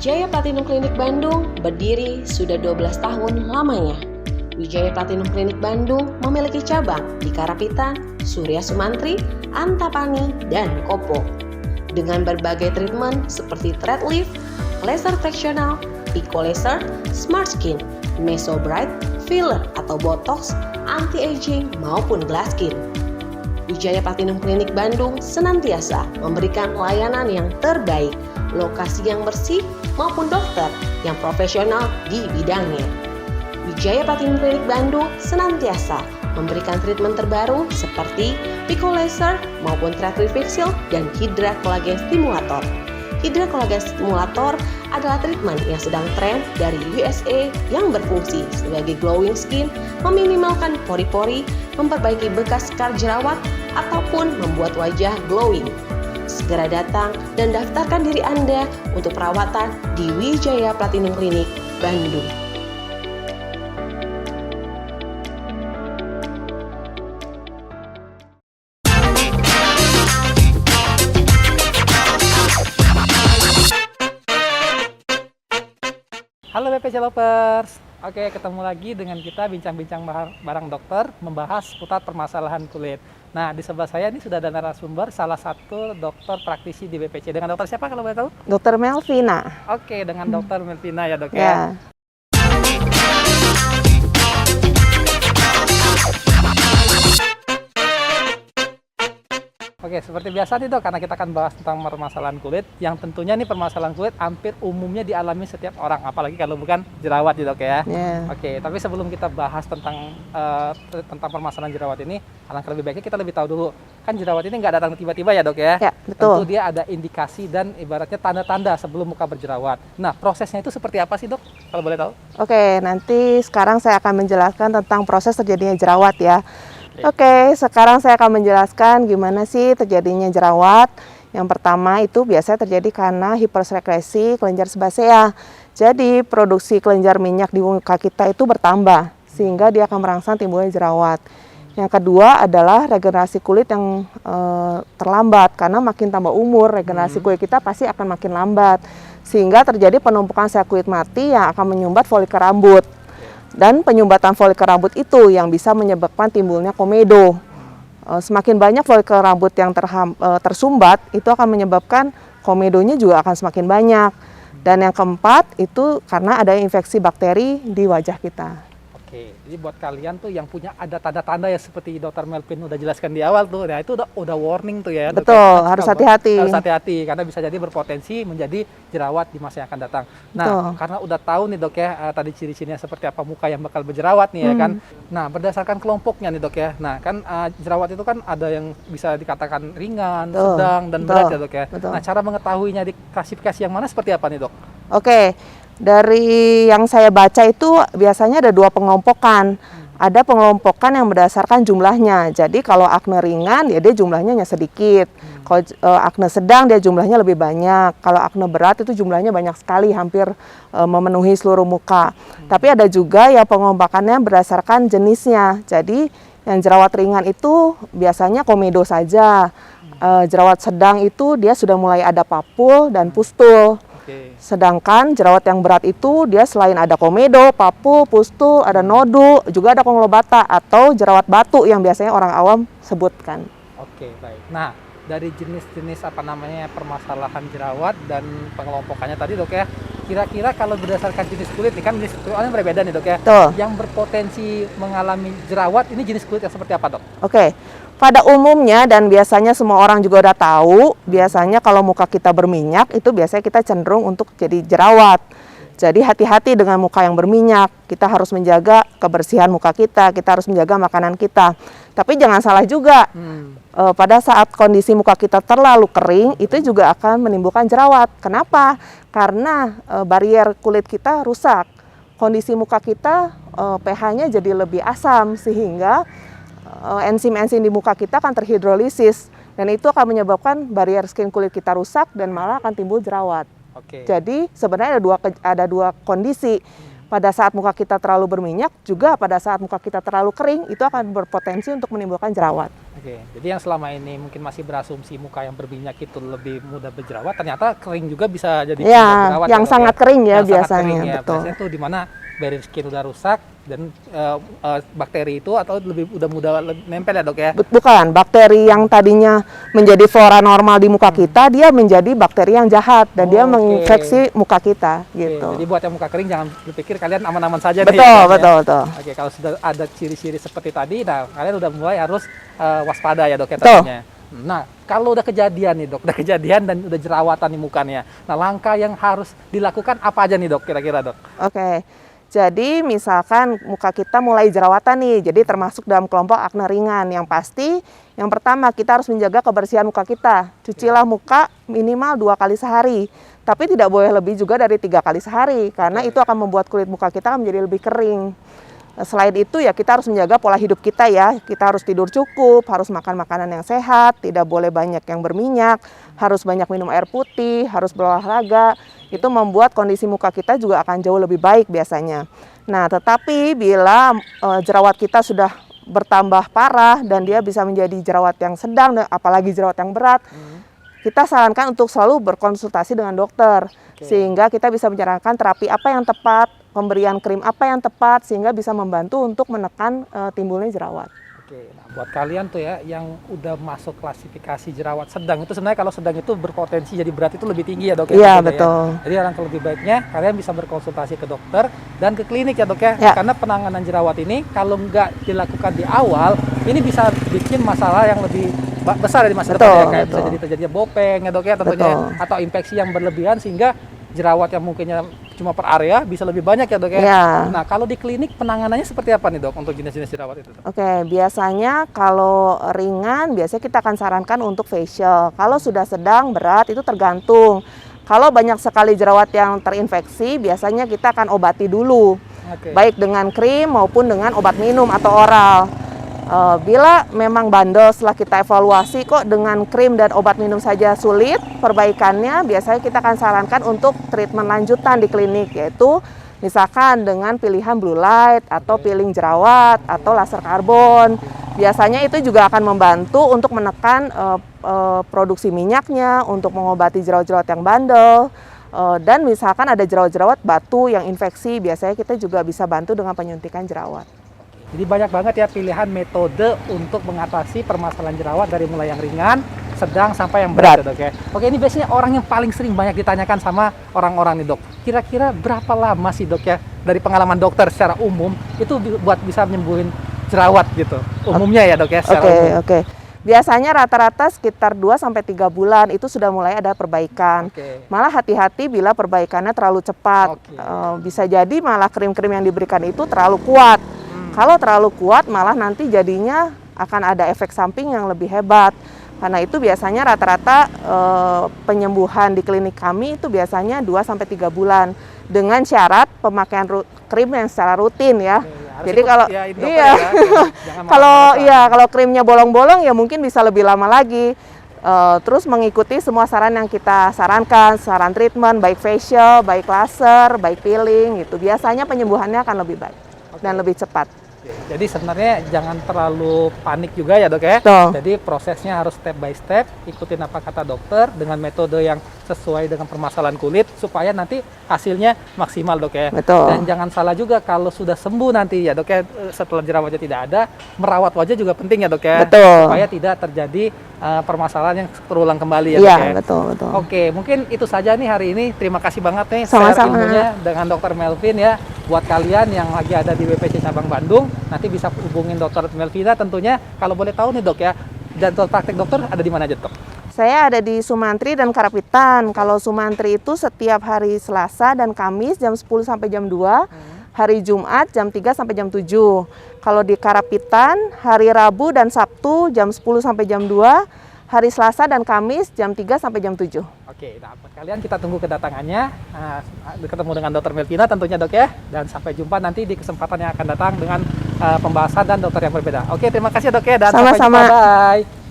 Wijaya Platinum Klinik Bandung berdiri sudah 12 tahun lamanya. Wijaya Platinum Klinik Bandung memiliki cabang di Karapitan, Surya Sumantri, Antapani, dan Kopo. Dengan berbagai treatment seperti thread lift, laser fractional, pico laser, smart skin, meso bright, filler atau botox, anti-aging maupun glass skin. Wijaya Platinum Klinik Bandung senantiasa memberikan layanan yang terbaik, lokasi yang bersih maupun dokter yang profesional di bidangnya. Wijaya Platinum Klinik Bandung senantiasa memberikan treatment terbaru seperti pico laser maupun thread reveal dan hydra collagen stimulator. Hydra collagen stimulator adalah treatment yang sedang tren dari USA yang berfungsi sebagai glowing skin, meminimalkan pori-pori, memperbaiki bekas scar jerawat, ataupun membuat wajah glowing. Segera datang dan daftarkan diri Anda untuk perawatan di Wijaya Platinum Klinik Bandung. Halo BPC Lovers, oke ketemu lagi dengan kita bincang-bincang bareng dokter membahas seputar permasalahan kulit. Nah di sebelah saya ini sudah ada narasumber salah satu dokter praktisi di BPC. Dengan dokter siapa kalau boleh tahu? Dokter Melvina. Oke, dengan dokter Melvina ya dok Ya. Oke, seperti biasa nih dok, karena kita akan bahas tentang permasalahan kulit, yang tentunya nih permasalahan kulit hampir umumnya dialami setiap orang, apalagi kalau bukan jerawat nih dok ya. Ya. Oke, tapi sebelum kita bahas tentang permasalahan jerawat ini, alangkah lebih baiknya kita lebih tahu dulu, kan jerawat ini nggak datang tiba-tiba ya dok ya. Ya, betul. Tentu dia ada indikasi dan ibaratnya tanda-tanda sebelum muka berjerawat. Nah, prosesnya itu seperti apa sih dok, kalau boleh tahu? Oke, nanti sekarang saya akan menjelaskan tentang proses terjadinya jerawat ya. Oke, sekarang saya akan menjelaskan gimana sih terjadinya jerawat. Yang pertama itu biasanya terjadi karena hipersekresi kelenjar sebasea. Jadi produksi kelenjar minyak di muka kita itu bertambah sehingga dia akan merangsang timbulnya jerawat. Yang kedua adalah regenerasi kulit yang terlambat karena makin tambah umur regenerasi kulit kita pasti akan makin lambat sehingga terjadi penumpukan sel kulit mati yang akan menyumbat folikel rambut. Dan penyumbatan folikel rambut itu yang bisa menyebabkan timbulnya komedo. Semakin banyak folikel rambut yang tersumbat, itu akan menyebabkan komedonya juga akan semakin banyak. Dan yang keempat, itu karena ada infeksi bakteri di wajah kita. Oke, jadi buat kalian tuh yang punya ada tanda-tanda ya seperti Dr. Melvin udah jelaskan di awal tuh, nah itu udah warning tuh ya. Betul, harus hati-hati. Harus hati-hati karena bisa jadi berpotensi menjadi jerawat di masa yang akan datang. Nah, Betul. karena udah tahu nih dok ya, tadi ciri-cirinya seperti apa muka yang bakal berjerawat nih ya kan. Nah, berdasarkan kelompoknya nih dok ya. Nah, kan jerawat itu kan ada yang bisa dikatakan ringan, Betul. sedang, dan Betul. berat ya dok ya. Betul. Nah, cara mengetahuinya di klasifikasi yang mana seperti apa nih dok? Oke, dari yang saya baca itu biasanya ada dua pengelompokan. Ada pengelompokan yang berdasarkan jumlahnya. Jadi kalau akne ringan ya dia jumlahnya hanya sedikit. Kalau akne sedang dia jumlahnya lebih banyak. Kalau akne berat itu jumlahnya banyak sekali, hampir memenuhi seluruh muka. Tapi ada juga ya pengelompokannya berdasarkan jenisnya. Jadi yang jerawat ringan itu biasanya komedo saja. Jerawat sedang itu dia sudah mulai ada papul dan pustul. Sedangkan jerawat yang berat itu dia selain ada komedo, papul, pustul, ada nodu, juga ada konglobata atau jerawat batu yang biasanya orang awam sebutkan. Oke, baik. Nah, dari jenis-jenis permasalahan jerawat dan pengelompokannya tadi dok ya, kira-kira kalau berdasarkan jenis kulit nih kan jenis kulitnya berbeda nih dok ya. Betul. Yang berpotensi mengalami jerawat ini jenis kulit yang seperti apa dok? Oke. Pada umumnya dan biasanya semua orang juga udah tahu, biasanya kalau muka kita berminyak itu biasanya kita cenderung untuk jadi jerawat. Jadi hati-hati dengan muka yang berminyak. Kita harus menjaga kebersihan muka kita harus menjaga makanan kita. Tapi jangan salah juga, pada saat kondisi muka kita terlalu kering, itu juga akan menimbulkan jerawat. Kenapa? Karena barrier kulit kita rusak. Kondisi muka kita pH-nya jadi lebih asam sehingga enzim-enzim di muka kita akan terhidrolisis dan itu akan menyebabkan barrier skin kulit kita rusak dan malah akan timbul jerawat. Oke. Jadi sebenarnya ada dua kondisi. Pada saat muka kita terlalu berminyak, juga pada saat muka kita terlalu kering, itu akan berpotensi untuk menimbulkan jerawat. Oke, jadi yang selama ini mungkin masih berasumsi muka yang berminyak itu lebih mudah berjerawat, ternyata kering juga bisa jadi mudah Ya, berjerawat. yang Dok, sangat kering ya Yang sangat biasanya, kering ya. betul. Biasanya tuh di mana barrier skin udah rusak dan bakteri itu atau udah mudah nempel ya dok ya. Bukan, bakteri yang tadinya menjadi flora normal di muka kita, dia menjadi bakteri yang jahat dan dia Oke. menginfeksi muka kita Oke, gitu. jadi buat yang muka kering jangan berpikir kalian aman-aman saja nih. Betul, ya, betul, betul. Oke, kalau sudah ada ciri-ciri seperti tadi, nah kalian udah mulai harus waspada ya dok ya Betul. tentunya. Nah, kalau udah kejadian nih dok, udah kejadian dan udah jerawatan di mukanya. Nah, langkah yang harus dilakukan apa aja nih dok kira-kira dok? Oke. Jadi misalkan muka kita mulai jerawatan nih, jadi termasuk dalam kelompok akne ringan. Yang pasti, yang pertama kita harus menjaga kebersihan muka kita. Cucilah muka minimal 2 kali sehari. Tapi tidak boleh lebih juga dari 3 kali sehari, karena itu akan membuat kulit muka kita menjadi lebih kering. Selain itu ya kita harus menjaga pola hidup kita ya. Kita harus tidur cukup, harus makan makanan yang sehat, tidak boleh banyak yang berminyak, harus banyak minum air putih, harus berolahraga. Itu membuat kondisi muka kita juga akan jauh lebih baik biasanya. Nah, tetapi bila jerawat kita sudah bertambah parah dan dia bisa menjadi jerawat yang sedang, apalagi jerawat yang berat, kita sarankan untuk selalu berkonsultasi dengan dokter. Sehingga kita bisa menyarankan terapi apa yang tepat, pemberian krim apa yang tepat, sehingga bisa membantu untuk menekan timbulnya jerawat. Oke, nah buat kalian tuh ya yang udah masuk klasifikasi jerawat sedang, itu sebenarnya kalau sedang itu berpotensi jadi berat itu lebih tinggi ya dok ya? Iya, tentunya betul. Ya. Jadi alangkah lebih baiknya kalian bisa berkonsultasi ke dokter dan ke klinik ya dok ya? Ya. Karena penanganan jerawat ini kalau nggak dilakukan di awal, ini bisa bikin masalah yang lebih besar di masa Betul, depan ya, kayak bisa betul. jadi terjadinya bopeng ya dok ya tentunya, Betul. atau infeksi yang berlebihan sehingga jerawat yang mungkinnya cuma per area bisa lebih banyak ya dok ya? Iya. Nah kalau di klinik penanganannya seperti apa nih dok untuk jenis-jenis jerawat itu dok? Oke, biasanya kalau ringan, biasanya kita akan sarankan untuk facial. Kalau sudah sedang, berat, itu tergantung. Kalau banyak sekali jerawat yang terinfeksi, biasanya kita akan obati dulu. Oke. Baik dengan krim maupun dengan obat minum atau oral. Bila memang bandel setelah kita evaluasi kok dengan krim dan obat minum saja sulit, perbaikannya biasanya kita akan sarankan untuk treatment lanjutan di klinik, yaitu misalkan dengan pilihan blue light atau peeling jerawat atau laser karbon. Biasanya itu juga akan membantu untuk menekan produksi minyaknya, untuk mengobati jerawat-jerawat yang bandel. Dan misalkan ada jerawat-jerawat batu yang infeksi, biasanya kita juga bisa bantu dengan penyuntikan jerawat. Jadi banyak banget ya pilihan metode untuk mengatasi permasalahan jerawat dari mulai yang ringan, sedang sampai yang berat, ya dok ya. Oke, ini biasanya orang yang paling sering banyak ditanyakan sama orang-orang nih dok. Kira-kira berapa lama sih dok ya dari pengalaman dokter secara umum itu buat bisa menyembuhin jerawat gitu? Umumnya ya dok ya secara umum. Oke. Biasanya rata-rata sekitar 2-3 bulan itu sudah mulai ada perbaikan. Oke. Malah hati-hati bila perbaikannya terlalu cepat. Oke. Bisa jadi malah krim-krim yang diberikan itu terlalu kuat. Kalau terlalu kuat malah nanti jadinya akan ada efek samping yang lebih hebat. Karena itu biasanya rata-rata penyembuhan di klinik kami itu biasanya 2-3 bulan dengan syarat pemakaian krim yang secara rutin ya. Jadi kalau kalau krimnya bolong-bolong ya mungkin bisa lebih lama lagi. Terus mengikuti semua saran yang kita sarankan, saran treatment baik facial, baik laser, baik peeling gitu. Biasanya penyembuhannya akan lebih baik dan lebih cepat. Jadi sebenarnya jangan terlalu panik juga ya dok ya. Betul. Jadi prosesnya harus step by step, ikutin apa kata dokter dengan metode yang sesuai dengan permasalahan kulit supaya nanti hasilnya maksimal dok ya. Betul. Dan jangan salah juga kalau sudah sembuh nanti ya dok ya, setelah jerawatnya tidak ada, merawat wajah juga penting ya dok ya. Betul. Supaya tidak terjadi permasalahan yang terulang kembali ya Iya, dok ya. betul. Oke, mungkin itu saja nih hari ini. Terima kasih banget nih Sama-sama. share ilmunya dengan Dr. Melvin ya. Buat kalian yang lagi ada di BPC Cabang Bandung, nanti bisa hubungin Dr. Melvina tentunya. Kalau boleh tahu nih dok ya, jadwal praktek dokter ada di mana aja dok? Saya ada di Sumantri dan Karapitan. Kalau Sumantri itu setiap hari Selasa dan Kamis jam 10 sampai jam 2, hari Jumat jam 3 sampai jam 7. Kalau di Karapitan hari Rabu dan Sabtu jam 10 sampai jam 2, hari Selasa dan Kamis jam 3 sampai jam 7. Oke, nah buat kalian kita tunggu kedatangannya. Ketemu dengan Dr. Melvina tentunya dok ya. Dan sampai jumpa nanti di kesempatan yang akan datang dengan pembahasan dan dokter yang berbeda. Oke, terima kasih dok ya dan sampai Sama-sama. jumpa. Bye.